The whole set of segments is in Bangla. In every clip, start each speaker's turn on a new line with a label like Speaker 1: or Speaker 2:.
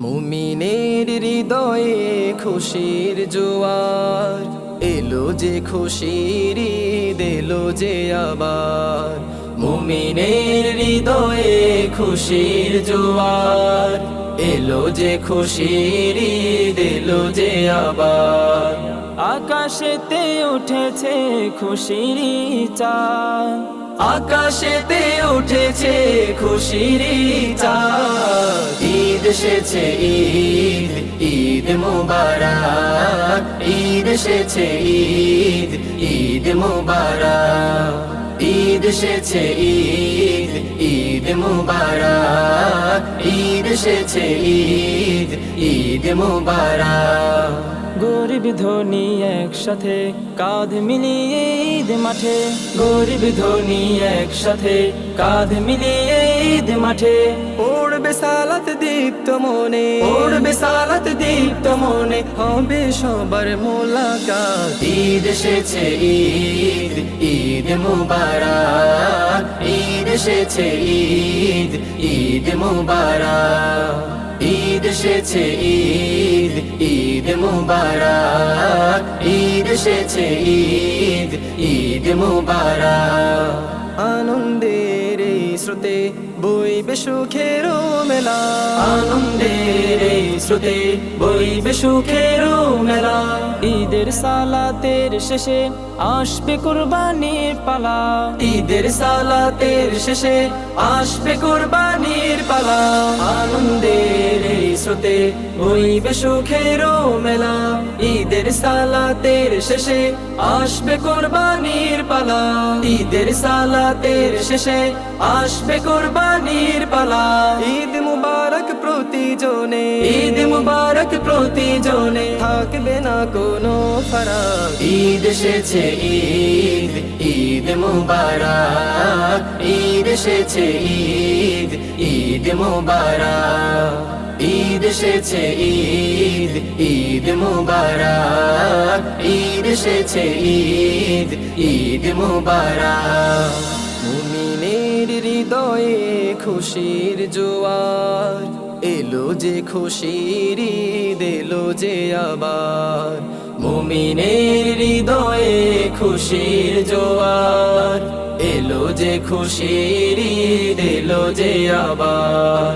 Speaker 1: মুমিনের হৃদয়ে খুশির জোয়ার এলো যে খুশির ঈদ এলো যে আবার। মুমিনের হৃদয়ে খুশির জোয়ার এলো যে খুশির ঈদ এলো যে আবার।
Speaker 2: আকাশেতে উঠেছে খুশির চাঁদ,
Speaker 1: আকাশেতে উঠেছে খুশির চাঁদ। ঈদ এসেছে ঈদ ঈদ মুবারক, ঈদ এসেছে ঈদ ঈদ মুবারক। ঈদ এসেছে ঈদ ঈদ মুবারক, ঈদ এসেছে ঈদ ঈদ মুবারক।
Speaker 2: গরিব ধনী একসাথে কাঁধ মিলিয়ে ঈদ মাঠে, গরিব ধনী একসাথে কাঁধ মিলিয়ে ঈদ মাঠে।
Speaker 1: পড়বে সালাত দীপ্ত মনে, পড়বে সালাত দীপ্ত মনে, হবে সবার মোলাকাত। ঈদ এসেছে ঈদ ঈদ মুবারক, ঈদ এসেছে ঈদ ঈদ মুবারক। ঈদ এসেছে ঈদ ঈদ মুবারক, ঈদ এসেছে ঈদ ঈদ মুবারক। আনন্দের এই স্রোতে বইবে সুখের মেলা, আনন্দের এই স্রোতে বইবে সুখের মেলা।
Speaker 2: ঈদের সালাতের শেষে আসবে কুরবানির পালা,
Speaker 1: ঈদের সালাতের শেষে আসবে কুরবানির পালা। আনন্দের এই স্রোতে বইবে সুখের মেলা, ঈদের সালাতের শেষে আসবে কুরবানির পালা। ঈদের সালাতের শেষে আসবে কুরবানির পালা। ঈদ মুবারক প্রতিজনে, ঈদ মুবারক প্রতিজনে, থাকবে না কোনো ফারাক। ঈদ এসেছে ঈদ ঈদ মুবারক, ঈদ এসেছে ঈদ ঈদ মুবারক। ঈদ এসেছে ঈদ ঈদ মুবারক, ঈদ এসেছে ঈদ ঈদ মুবারক। মুমিনের হৃদয়ে খুশির জোয়ার এলো যে খুশির ঈদ এলো যে আবার। মুমিনের হৃদয়ে খুশির জোয়ার এলো যে খুশির ঈদ এলো যে আবার।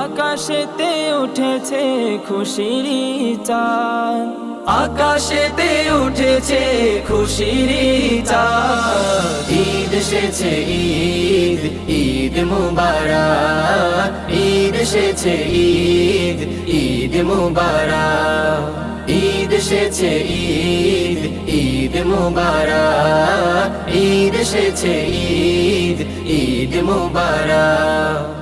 Speaker 2: আকাশেতে উঠেছে খুশির চাঁদ,
Speaker 1: আকাশেতে উঠেছে খুশির চাঁদ। ঈদ এসেছে ঈদ ঈদ মুবারক, ঈদ এসেছে ঈদ ঈদ মুবারক। ঈদ এসেছে ঈদ ঈদ মুবারক, ঈদ এসেছে ঈদ ঈদ মুবারক।